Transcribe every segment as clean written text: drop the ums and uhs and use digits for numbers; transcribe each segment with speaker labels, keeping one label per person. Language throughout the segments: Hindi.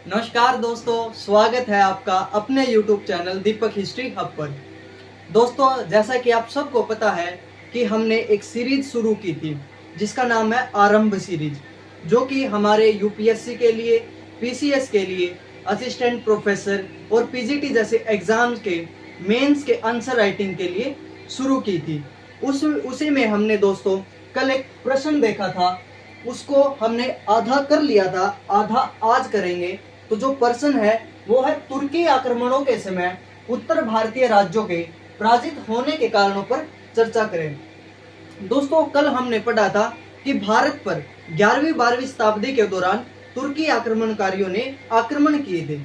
Speaker 1: नमस्कार दोस्तों, स्वागत है आपका अपने YouTube चैनल दीपक हिस्ट्री हब पर। दोस्तों, जैसा कि आप सबको पता है कि हमने एक सीरीज शुरू की थी जिसका नाम है आरंभ सीरीज, जो कि हमारे यूपीएससी के लिए, पीसीएस के लिए, असिस्टेंट प्रोफेसर और पीजीटी जैसे एग्जाम्स के मेंस के आंसर राइटिंग के लिए शुरू की थी। उसी में हमने दोस्तों कल एक प्रश्न देखा था, उसको हमने आधा कर लिया था, आधा आज करेंगे। तो जो प्रश्न है वो है तुर्की आक्रमणों के समय उत्तर भारतीय राज्यों के पराजित होने के कारणों पर चर्चा करें। दोस्तों, कल हमने पढ़ा था कि भारत पर 11वीं-12वीं शताब्दी के दौरान तुर्की आक्रमणकारियों ने आक्रमण किए थे।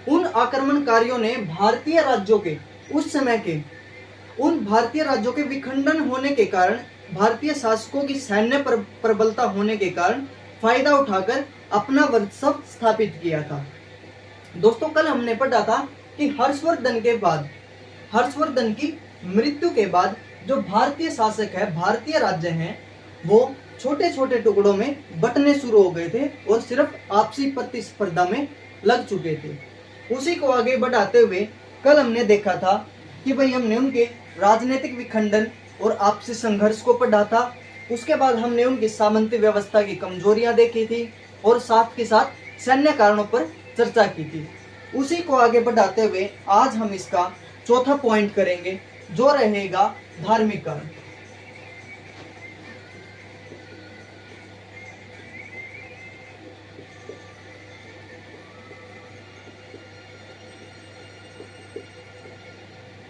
Speaker 1: उन आक्रमणकारियों ने भारतीय राज्यों के उस समय के उन भारतीय राज्यों के विखंडन होने के कारण, भारतीय शासकों की सैन्य प्रबलता होने के कारण फायदा उठाकर अपना वर्चस्व स्थापित किया था। दोस्तों, कल हमने पढ़ा था कि हर्षवर्धन की मृत्यु के बाद जो भारतीय शासक है, भारतीय राज्य हैं, वो छोटे छोटे टुकड़ों में बंटने शुरू हो गए थे और सिर्फ आपसी प्रतिस्पर्धा में लग चुके थे। उसी को आगे बढ़ाते हुए कल हमने देखा था कि भाई हमने उनके राजनीतिक विखंडन और आपसी संघर्ष को पढ़ा था। उसके बाद हमने उनकी सामंती व्यवस्था की कमजोरियां देखी थी और साथ के साथ सैन्य कारणों पर चर्चा की थी। उसी को आगे बढ़ाते हुए आज हम इसका चौथा पॉइंट करेंगे, जो रहेगा धार्मिक कारण।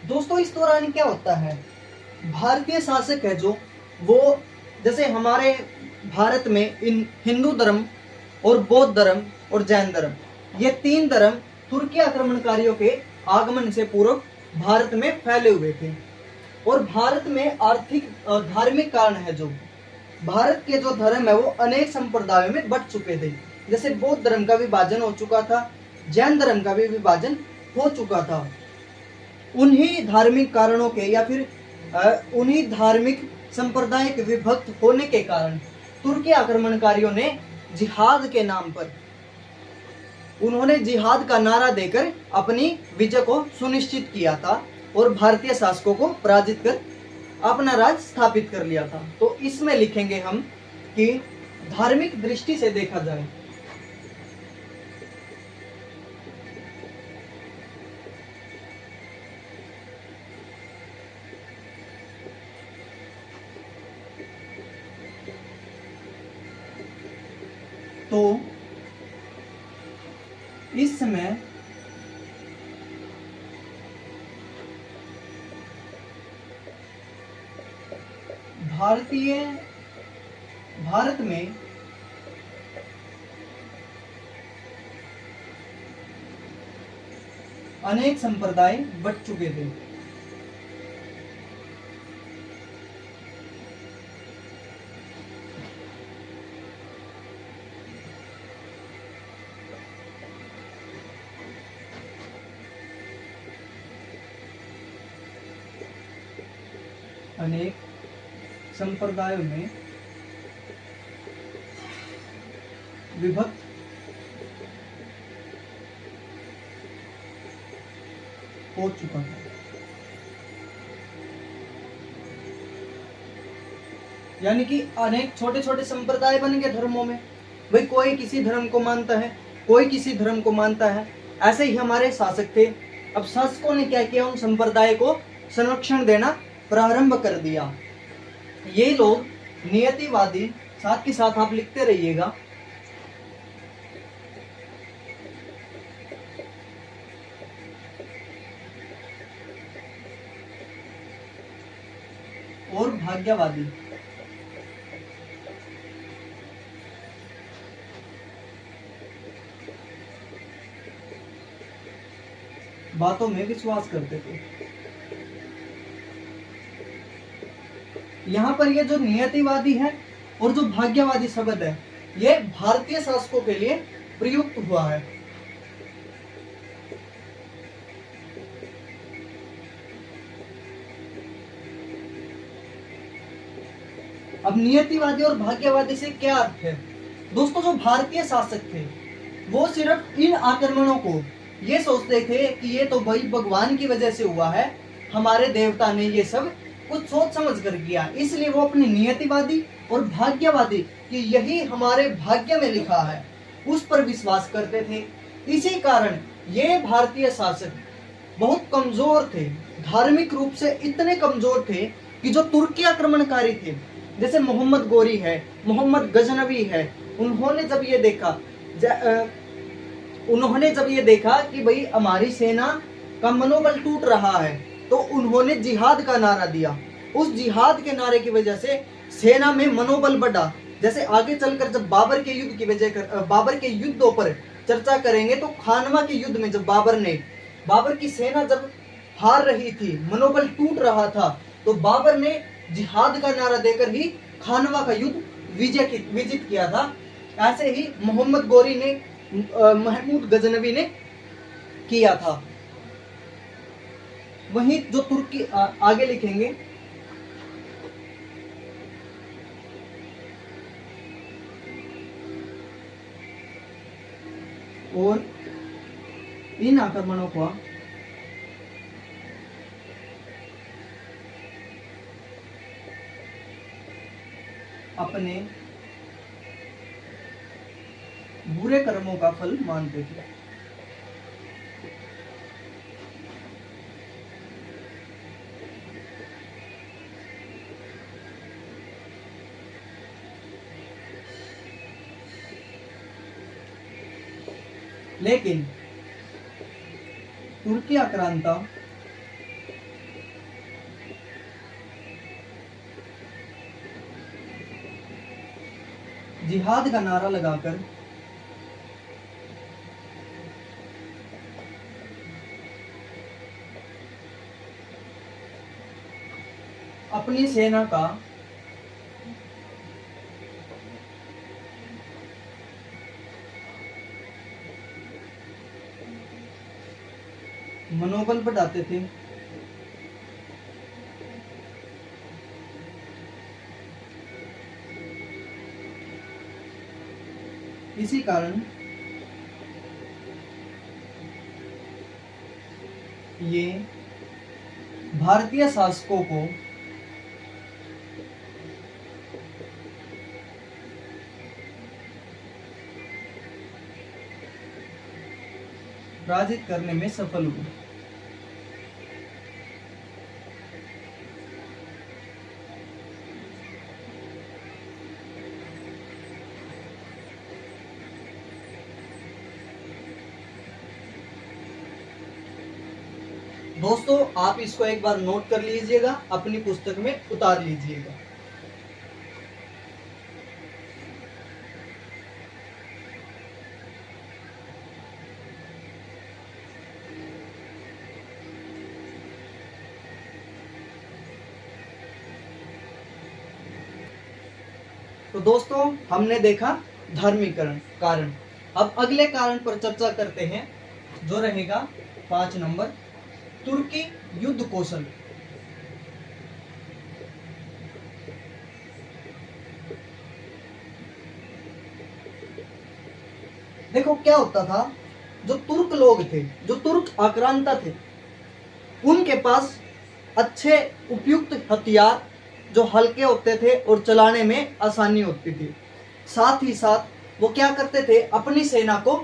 Speaker 1: दोस्तों, इस दौरान क्या होता है, भारतीय शासक है जो वो, जैसे हमारे भारत में इन हिंदू धर्म और बौद्ध धर्म और जैन धर्म, ये तीन धर्म तुर्की आक्रमणकारियों के आगमन से पूर्व भारत में फैले हुए थे। और भारत में आर्थिक धार्मिक कारण है, जो भारत के जो धर्म है वो अनेक संप्रदायों में बंट चुके थे। जैसे बौद्ध धर्म का विभाजन हो चुका था, जैन धर्म का भी विभाजन हो चुका था। उन्हीं धार्मिक कारणों के या फिर उन्हीं धार्मिक संप्रदाय के विभक्त होने के कारण तुर्की आक्रमणकारियों ने जिहाद के नाम पर, उन्होंने जिहाद का नारा देकर अपनी विजय को सुनिश्चित किया था और भारतीय शासकों को पराजित कर अपना राज स्थापित कर लिया था। तो इसमें लिखेंगे हम कि धार्मिक दृष्टि से देखा जाए तो इस समय भारत में अनेक संप्रदाय बट चुके थे। अनेक संप्रदायों में विभक्त हो चुका है। यानी कि अनेक छोटे छोटे संप्रदाय बन गए धर्मों में। भाई कोई किसी धर्म को मानता है, कोई किसी धर्म को मानता है। ऐसे ही हमारे शासक थे। अब शासकों ने क्या किया, उन संप्रदाय को संरक्षण देना प्रारंभ कर दिया। ये लोग नियतिवादी, साथ के साथ आप लिखते रहिएगा, और भाग्यवादी। बातों में विश्वास करते थे। यहाँ पर ये जो नियतिवादी है और जो भाग्यवादी शब्द है, ये भारतीय शासकों के लिए प्रयुक्त हुआ है। अब नियतिवादी और भाग्यवादी से क्या अर्थ है? दोस्तों, जो भारतीय शासक थे वो सिर्फ इन आक्रमणों को ये सोचते थे कि ये तो भाई भगवान की वजह से हुआ है, हमारे देवता ने ये सब कुछ सोच समझ कर किया, इसलिए वो अपनी नियतिवादी और भाग्यवादी कि यही हमारे भाग्य में लिखा है उस पर विश्वास करते थे। इसी कारण ये भारतीय शासक बहुत कमजोर थे, धार्मिक रूप से इतने कमजोर थे कि जो तुर्की आक्रमणकारी थे, जैसे मोहम्मद गोरी है, मोहम्मद गजनवी है, उन्होंने जब ये देखा कि भाई हमारी सेना का मनोबल टूट रहा है, तो उन्होंने जिहाद का नारा दिया। उस जिहाद के नारे की वजह से सेना में मनोबल बढ़ा। जैसे आगे चलकर जब बाबर के युद्धों पर चर्चा करेंगे, तो खानवा के युद्ध में जब बाबर की सेना जब हार रही थी, मनोबल टूट रहा था, तो बाबर ने जिहाद का नारा देकर ही खानवा का युद्ध विजित किया था। ऐसे ही मोहम्मद गोरी ने, महमूद गजनवी ने किया था। वहीं जो तुर्की आगे लिखेंगे, और इन आक्रमणों को अपने बुरे कर्मों का फल मानते थे। लेकिन तुर्की आक्रांता जिहाद का नारा लगाकर अपनी सेना का मनोबल बढ़ाते थे। इसी कारण ये भारतीय शासकों को पराजित करने में सफल हुए। दोस्तों, आप इसको एक बार नोट कर लीजिएगा, अपनी पुस्तक में उतार लीजिएगा। तो दोस्तों, हमने देखा धार्मिक कारण। अब अगले कारण पर चर्चा करते हैं, जो रहेगा 5 नंबर, तुर्की युद्ध कौशल। देखो क्या होता था, जो तुर्क लोग थे, जो तुर्क आक्रांता थे, उनके पास अच्छे उपयुक्त हथियार जो हल्के होते थे और चलाने में आसानी होती थी। साथ ही साथ वो क्या करते थे, अपनी सेना को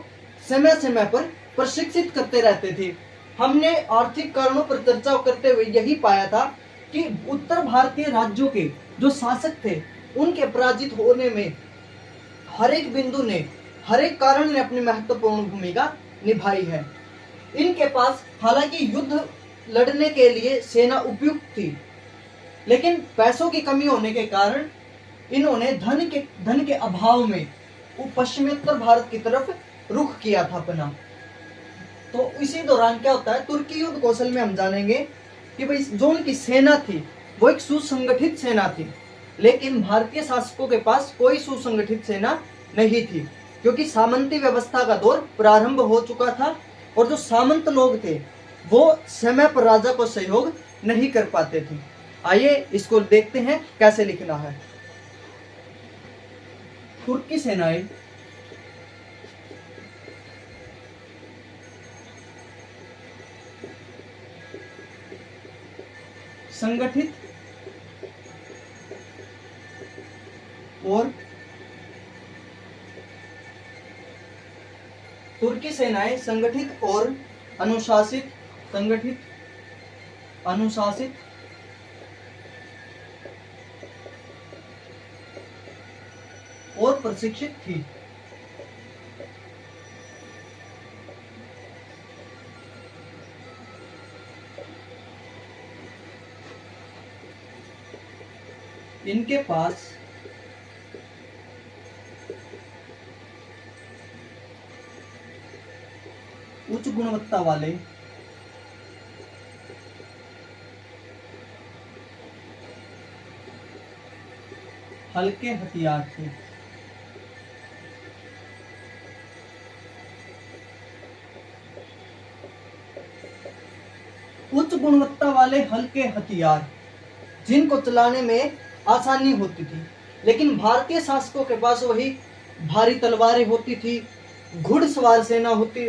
Speaker 1: समय समय पर प्रशिक्षित करते रहते थे। हमने आर्थिक कारणों पर चर्चा करते हुए यही पाया था कि उत्तर भारतीय राज्यों के जो शासक थे, उनके पराजित होने में हर एक बिंदु ने, हर एक कारण ने अपनी महत्वपूर्ण भूमिका निभाई है। इनके पास हालांकि युद्ध लड़ने के लिए सेना उपयुक्त थी, लेकिन पैसों की कमी होने के कारण इन्होंने धन के अभाव में पश्चिमोत्तर भारत की तरफ रुख किया था अपना। तो इसी दौरान क्या होता है, तुर्की युद्ध कौशल में हम जानेंगे कि भाई जो उनकी सेना थी वो एक सुसंगठित सेना थी, लेकिन भारतीय शासकों के पास कोई सुसंगठित सेना नहीं थी, क्योंकि सामंती व्यवस्था का दौर प्रारंभ हो चुका था और जो सामंत लोग थे वो समय पर राजा को सहयोग नहीं कर पाते थे। आइए इसको देखते हैं कैसे लिखना है। तुर्की सेनाएं संगठित और तुर्की सेनाएं संगठित और अनुशासित, संगठित अनुशासित और प्रशिक्षित थी। इनके पास उच्च गुणवत्ता वाले हल्के हथियार थे। उच्च गुणवत्ता वाले हल्के हथियार जिनको चलाने में आसानी होती थी, लेकिन भारतीय शासकों के पास वही भारी तलवारें होती थी, घुड़सवार सेना होती,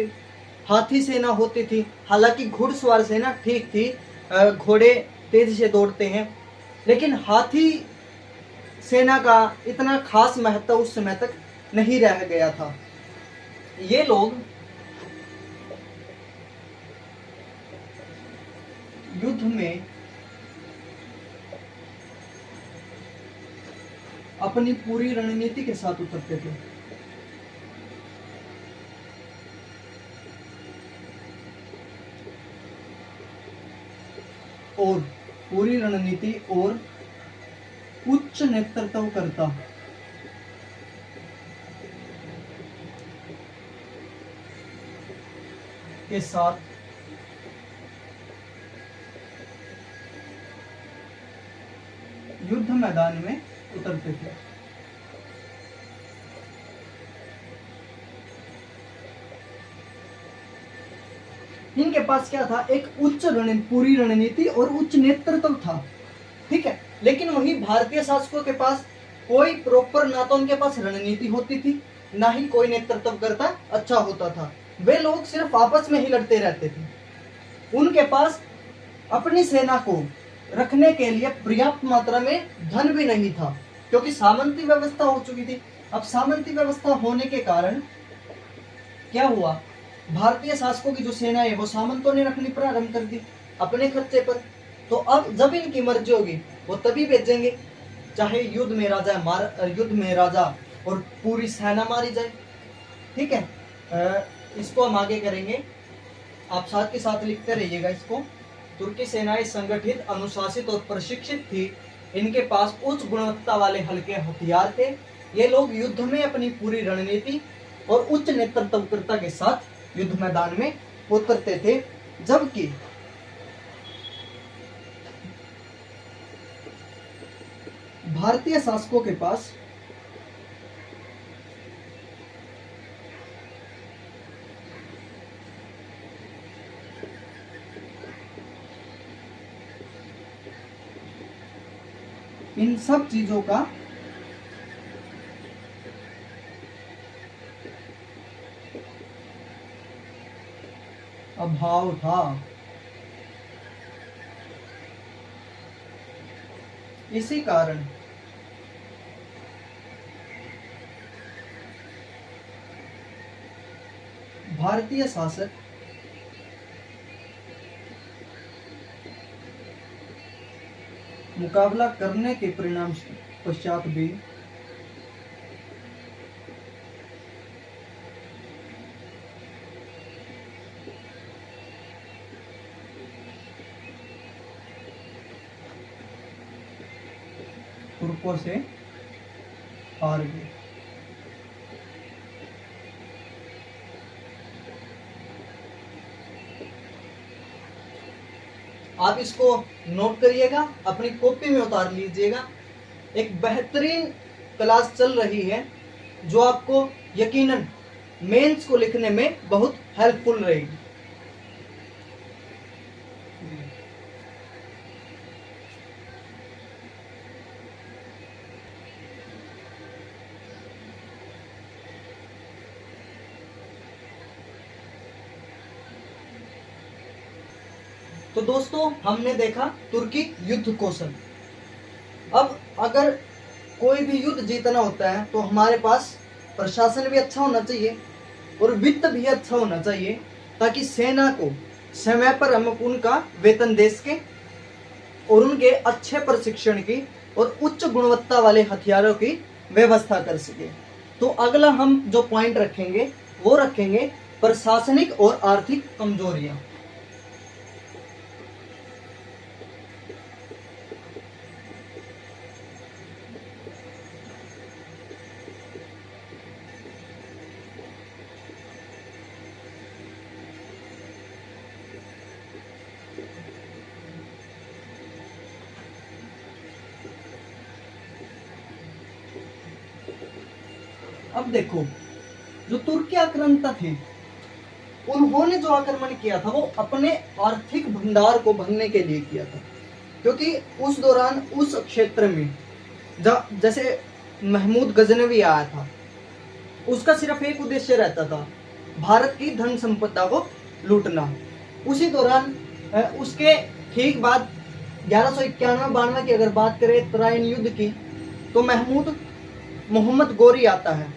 Speaker 1: हाथी सेना होती थी। हालांकि घुड़सवार सेना ठीक थी, घोड़े तेजी से दौड़ते हैं, लेकिन हाथी सेना का इतना खास महत्व उस समय तक नहीं रह गया था। ये लोग युद्ध में अपनी पूरी रणनीति के साथ उतरते थे। और पूरी रणनीति और उच्च नेतृत्वकर्ता के साथ युद्ध मैदान में उतरते थे। इनके पास क्या था? एक उच्च पूरी रणनीति और उच्च नेतृत्व था, ठीक है। लेकिन वही भारतीय शासकों के पास कोई प्रॉपर, ना तो उनके पास रणनीति होती थी, ना ही कोई नेतृत्व करता अच्छा होता था। वे लोग सिर्फ आपस में ही लड़ते रहते थे। उनके पास अपनी सेना को रखने के लिए पर्याप्त मात्रा में धन भी नहीं था, क्योंकि सामंती व्यवस्था हो चुकी थी। अब सामंती व्यवस्था होने के कारण क्या हुआ? भारतीय शासकों की जो सेना है वो सामंतों ने रखनी प्रारंभ कर दी अपने खर्चे पर। तो अब जब इनकी मर्जी होगी वो तभी भेजेंगे, चाहे युद्ध में राजा और पूरी सेना मारी जाए, ठीक है। इसको हम आगे करेंगे, आप साथ के साथ लिखते रहिएगा इसको। तुर्की सेनाएं संगठित, अनुशासित और प्रशिक्षित थी। इनके पास उच्च गुणवत्ता वाले हल्के हथियार थे। ये लोग युद्ध में अपनी पूरी रणनीति और उच्च नेतृत्वकर्ता के साथ युद्ध मैदान में उतरते थे। जबकि भारतीय शासकों के पास इन सब चीजों का अभाव था। इसी कारण भारतीय शासक मुकाबला करने के परिणाम पश्चात भी तुर्कों से हार गए। आप इसको नोट करिएगा, अपनी कॉपी में उतार लीजिएगा। एक बेहतरीन क्लास चल रही है जो आपको यकीनन मेंस को लिखने में बहुत हेल्पफुल रहेगी। तो दोस्तों हमने देखा तुर्की युद्ध कौशल। अब अगर कोई भी युद्ध जीतना होता है तो हमारे पास प्रशासन भी अच्छा होना चाहिए और वित्त भी अच्छा होना चाहिए, ताकि सेना को समय पर हम उनका वेतन दे सके और उनके अच्छे प्रशिक्षण की और उच्च गुणवत्ता वाले हथियारों की व्यवस्था कर सके। तो अगला हम जो पॉइंट रखेंगे वो रखेंगे प्रशासनिक और आर्थिक कमजोरियां। अब देखो, जो तुर्की आक्रांता थे उन्होंने जो आक्रमण किया था वो अपने आर्थिक भंडार को भरने के लिए किया था, क्योंकि उस दौरान उस क्षेत्र में जैसे महमूद गजनवी आया था, उसका सिर्फ एक उद्देश्य रहता था, भारत की धन संपदा को लूटना। उसी दौरान उसके ठीक बाद 1191-92 की अगर बात करें तराइन युद्ध की, तो महमूद मोहम्मद गोरी आता है।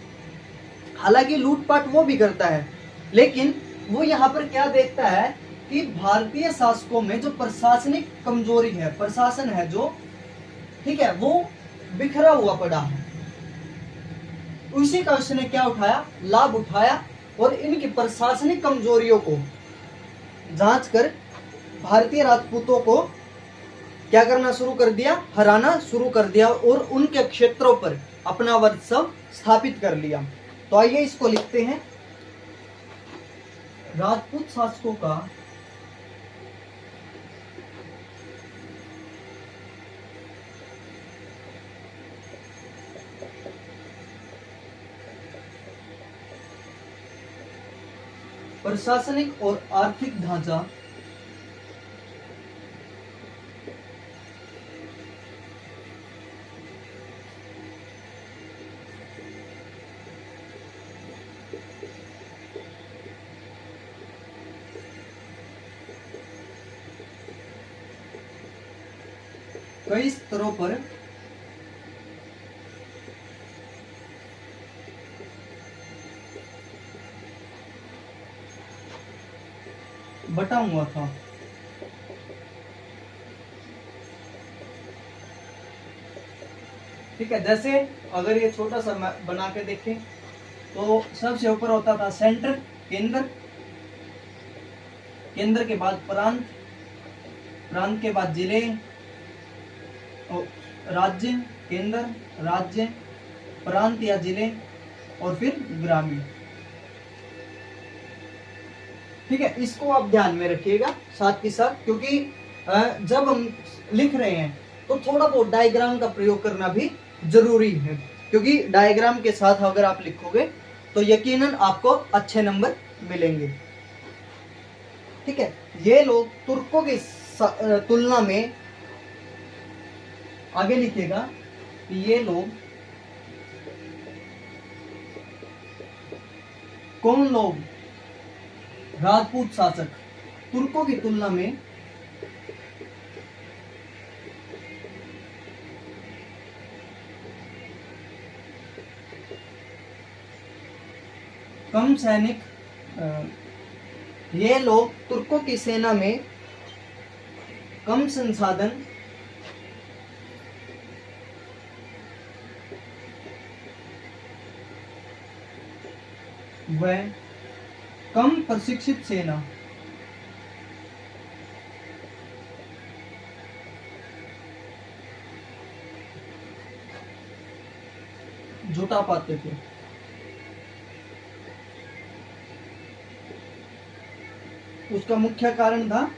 Speaker 1: हालांकि लूटपाट वो भी करता है, लेकिन वो यहाँ पर क्या देखता है कि भारतीय शासकों में जो प्रशासनिक कमजोरी है, प्रशासन है जो, ठीक है, वो बिखरा हुआ पड़ा है। उसी का उसने क्या उठाया, लाभ उठाया और इनकी प्रशासनिक कमजोरियों को जांच कर भारतीय राजपूतों को क्या करना शुरू कर दिया, हराना शुरू कर दिया और उनके क्षेत्रों पर अपना वर्चस्व स्थापित कर लिया। तो आइए इसको लिखते हैं। राजपूत शासकों का प्रशासनिक और आर्थिक ढांचा कई स्तरों पर बटा हुआ था। ठीक है, जैसे अगर ये छोटा सा बना के देखें तो सबसे ऊपर होता था सेंटर, केंद्र, केंद्र के बाद प्रांत, प्रांत के बाद जिले, राज्य, केंद्र, राज्य, प्रांत या जिले और फिर ग्रामीण। ठीक है, इसको आप ध्यान में रखिएगा साथ ही साथ, क्योंकि जब हम लिख रहे हैं तो थोड़ा बहुत डायग्राम का प्रयोग करना भी जरूरी है, क्योंकि डायग्राम के साथ अगर आप लिखोगे तो यकीनन आपको अच्छे नंबर मिलेंगे। ठीक है, ये लोग तुर्कों की तुलना में, आगे लिखिएगा, ये लोग कौन लोग, राजपूत शासक तुर्कों की तुलना में कम सैनिक, ये लोग तुर्कों की सेना में कम संसाधन व कम प्रशिक्षित सेना जुटा पाते थे। उसका मुख्य कारण था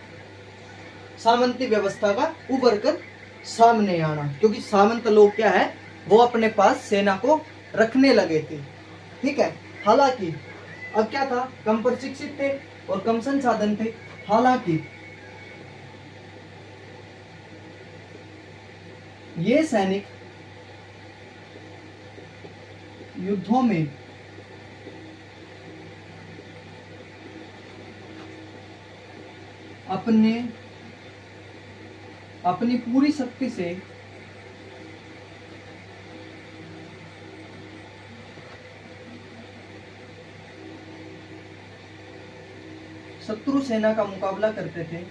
Speaker 1: सामंती व्यवस्था का उभर कर सामने आना, क्योंकि सामंत लोग क्या है, वो अपने पास सेना को रखने लगे थे। ठीक है, हालांकि अब क्या था, कम प्रशिक्षित थे और कम संसाधन थे। हालांकि ये सैनिक युद्धों में अपने अपनी पूरी शक्ति से शत्रु सेना का मुकाबला करते थे।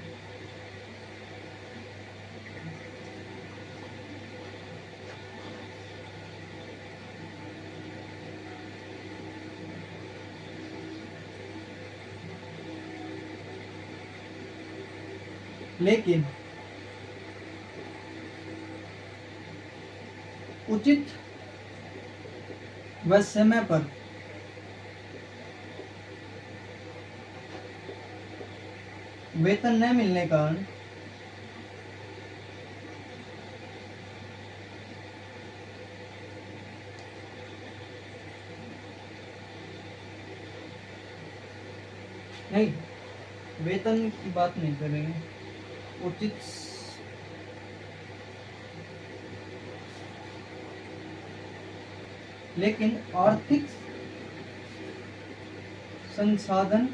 Speaker 1: लेकिन उचित व समय पर वेतन न मिलने का कारण नहीं, वेतन की बात नहीं करेंगे, उचित लेकिन आर्थिक संसाधन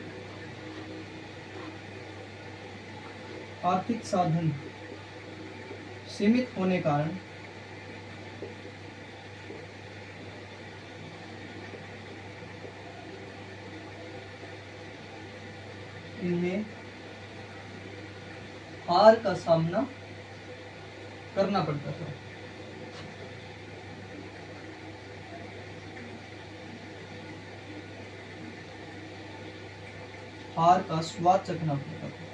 Speaker 1: आर्थिक साधन सीमित होने कारण इन्हें हार का सामना करना पड़ता था। हार का स्वाद चखना पड़ता था।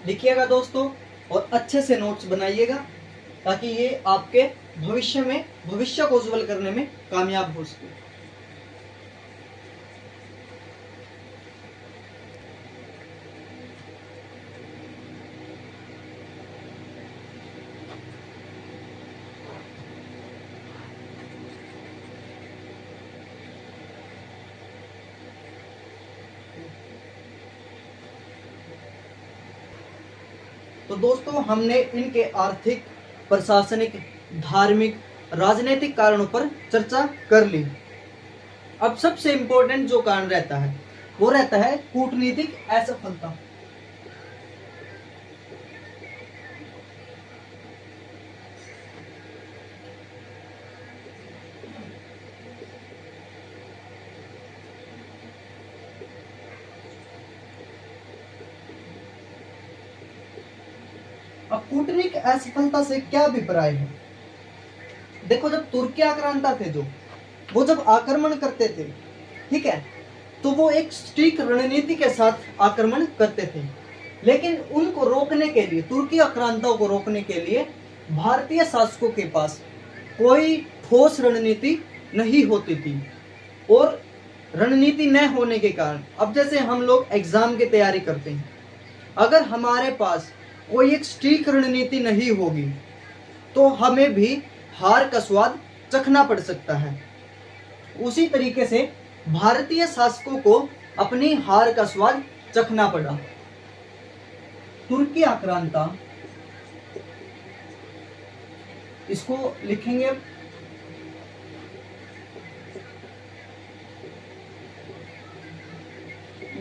Speaker 1: लिखिएगा दोस्तों और अच्छे से नोट्स बनाइएगा ताकि ये आपके भविष्य को उज्जवल करने में कामयाब हो सके। तो दोस्तों हमने इनके आर्थिक, प्रशासनिक, धार्मिक, राजनीतिक कारणों पर चर्चा कर ली। अब सबसे इंपॉर्टेंट जो कारण रहता है वो रहता है कूटनीतिक असफलता। अब कूटनीतिक असफलता से क्या अभिप्राय है? देखो, जब तुर्की आक्रांता थे वो जब आक्रमण करते थे, ठीक है, तो वो एक सटीक रणनीति के साथ आक्रमण करते थे, लेकिन उनको रोकने के लिए, तुर्की आक्रांताओं को रोकने के लिए भारतीय शासकों के पास कोई ठोस रणनीति नहीं होती थी। और रणनीति न होने के कारण, अब जैसे हम लोग एग्जाम की तैयारी करते हैं, अगर हमारे पास कोई एक सटीक रणनीति नहीं होगी तो हमें भी हार का स्वाद चखना पड़ सकता है। उसी तरीके से भारतीय शासकों को अपनी हार का स्वाद चखना पड़ा। तुर्की आक्रांता, इसको लिखेंगे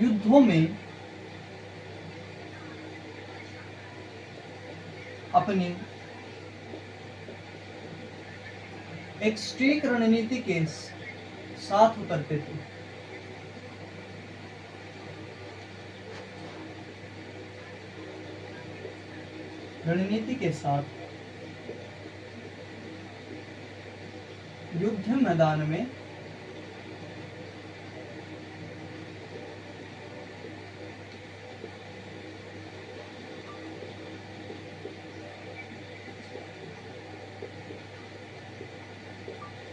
Speaker 1: युद्धों में अपनी एक सटीक रणनीति के साथ उतरते थे। रणनीति के साथ युद्ध मैदान में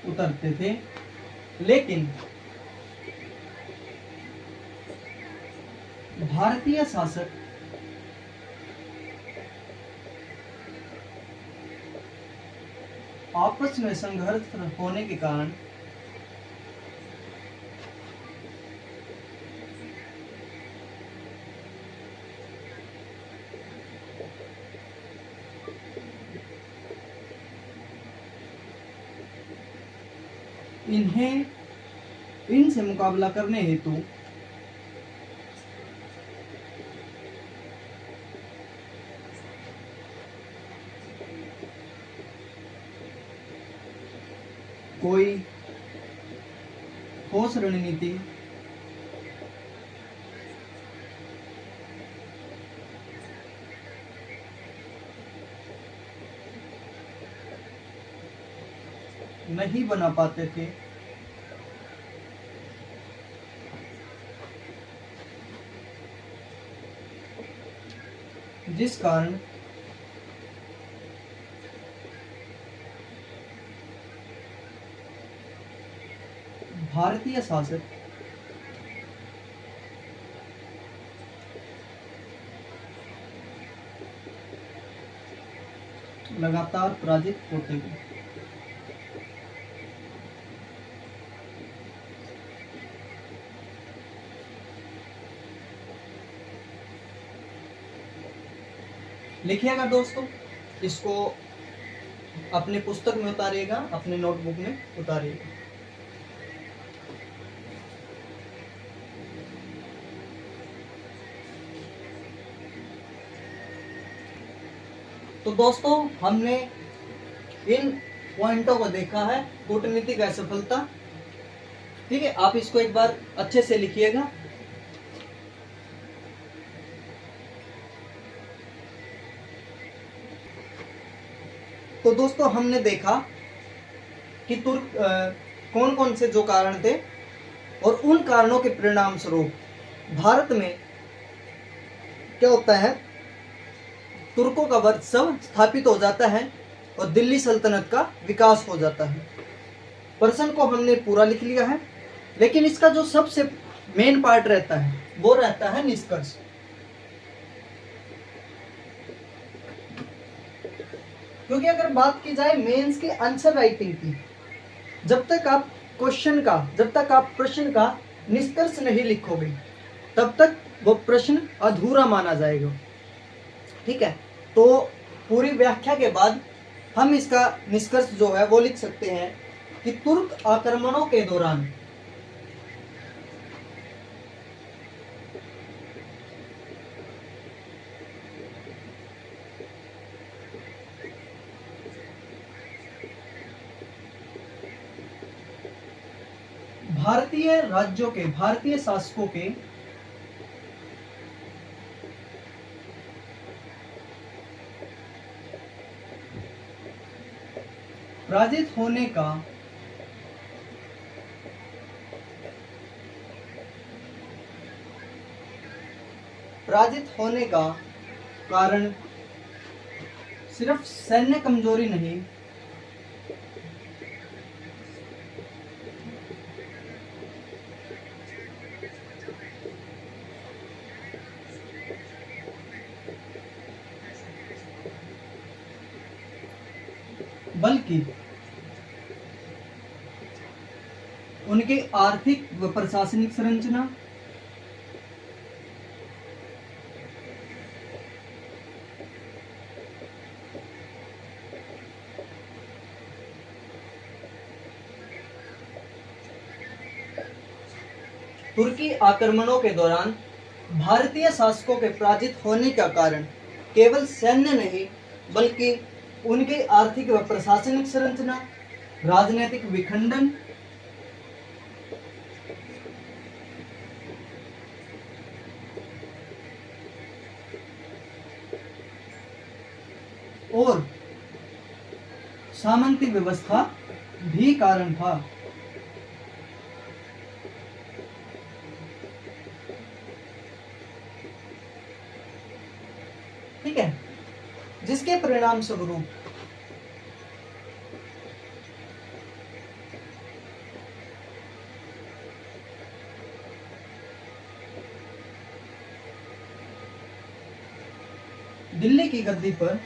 Speaker 1: उतरते थे, लेकिन भारतीय शासक आपस में संघर्ष होने के कारण इनसे मुकाबला करने हेतु कोई ठोस रणनीति नहीं बना पाते थे, जिस कारण भारतीय शासक लगातार पराजित होते गए। लिखिएगा दोस्तों, इसको अपने पुस्तक में उतारिएगा, अपने नोटबुक में उतारिएगा। तो दोस्तों, हमने इन पॉइंटों को देखा है, कूटनीतिक असफलता। ठीक है, आप इसको एक बार अच्छे से लिखिएगा। तो दोस्तों, हमने देखा कि कौन कौन से जो कारण थे और उन कारणों के परिणाम स्वरूप भारत में क्या होता है, तुर्कों का वर्चस्व स्थापित हो जाता है और दिल्ली सल्तनत का विकास हो जाता है। प्रश्न को हमने पूरा लिख लिया है, लेकिन इसका जो सबसे मेन पार्ट रहता है वो रहता है निष्कर्ष। क्योंकि अगर बात की जाए मेंस के आंसर राइटिंग की, जब तक आप प्रश्न का निष्कर्ष नहीं लिखोगे तब तक वो प्रश्न अधूरा माना जाएगा। ठीक है, तो पूरी व्याख्या के बाद हम इसका निष्कर्ष जो है वो लिख सकते हैं कि तुर्क आक्रमणों के दौरान भारतीय शासकों के पराजित होने का कारण सिर्फ सैन्य कमजोरी नहीं, बल्कि उनके आर्थिक व प्रशासनिक संरचना, तुर्की आक्रमणों के दौरान भारतीय शासकों के पराजित होने का कारण केवल सैन्य नहीं बल्कि उनके आर्थिक व प्रशासनिक संरचना, राजनीतिक विखंडन और सामंती व्यवस्था भी कारण था। ठीक है, जिसके परिणाम स्वरूप दिल्ली की गद्दी पर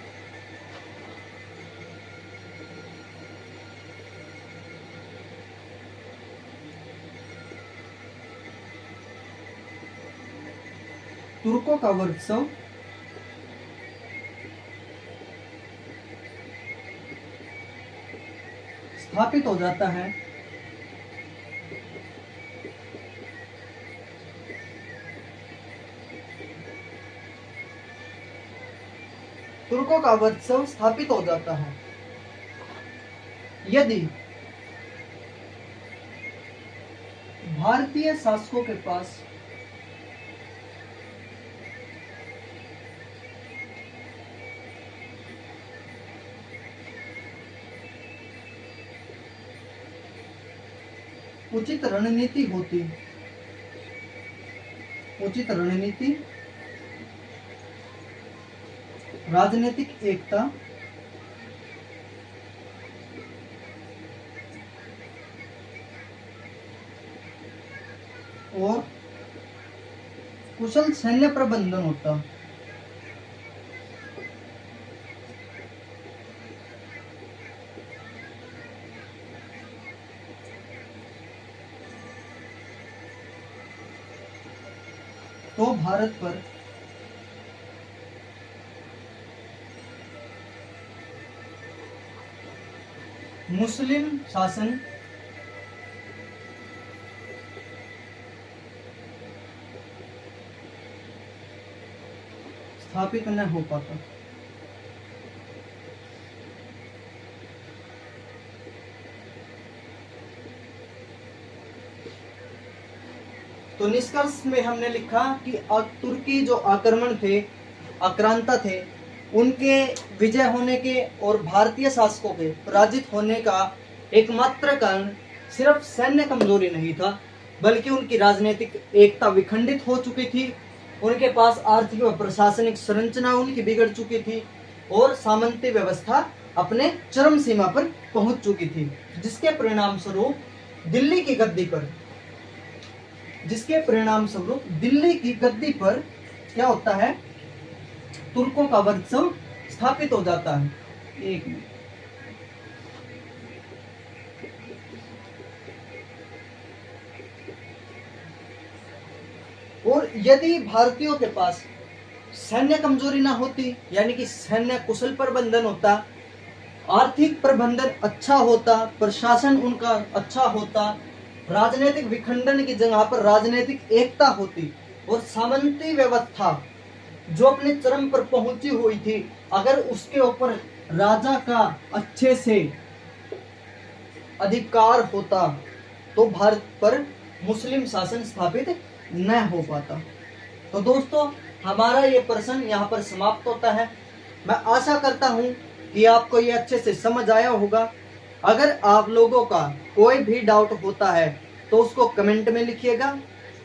Speaker 1: तुर्कों का वर्चस्व स्थापित हो जाता है तुर्कों का वर्चस्व स्थापित हो जाता है। यदि भारतीय शासकों के पास उचित रणनीति होती, उचित रणनीति, राजनीतिक एकता और कुशल सैन्य प्रबंधन होता, तो भारत पर मुस्लिम शासन स्थापित न हो पाता। तो निष्कर्ष में हमने लिखा कि तुर्की जो आक्रमण थे, आक्रांता थे, उनके विजय होने के और भारतीय शासकों के पराजित होने का एकमात्र कारण सिर्फ सैन्य कमजोरी नहीं था, बल्कि उनकी राजनीतिक एकता विखंडित हो चुकी थी, उनके पास आर्थिक व प्रशासनिक संरचना उनकी बिगड़ चुकी थी और सामंती व्यवस्था अपने चरम सीमा पर पहुंच चुकी थी, जिसके परिणाम स्वरूप दिल्ली की गद्दी पर क्या होता है, तुर्कों का वर्चस्व स्थापित हो जाता है। एक मिनट, और यदि भारतीयों के पास सैन्य कमजोरी ना होती, यानी कि सैन्य कुशल प्रबंधन होता, आर्थिक प्रबंधन अच्छा होता, प्रशासन उनका अच्छा होता, राजनीतिक विखंडन की जगह पर राजनीतिक एकता होती और सामंती व्यवस्था जो अपने चरम पर पहुंची हुई थी, अगर उसके ऊपर राजा का अच्छे से अधिकार होता, तो भारत पर मुस्लिम शासन स्थापित न हो पाता। तो दोस्तों, हमारा ये प्रश्न यहाँ पर समाप्त होता है। मैं आशा करता हूँ कि आपको ये अच्छे से समझ आया होगा। अगर आप लोगों का कोई भी डाउट होता है तो उसको कमेंट में लिखिएगा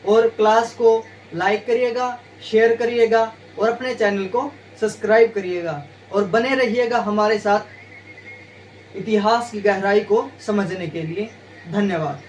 Speaker 1: और क्लास को लाइक करिएगा, शेयर करिएगा और अपने चैनल को सब्सक्राइब करिएगा और बने रहिएगा हमारे साथ इतिहास की गहराई को समझने के लिए। धन्यवाद।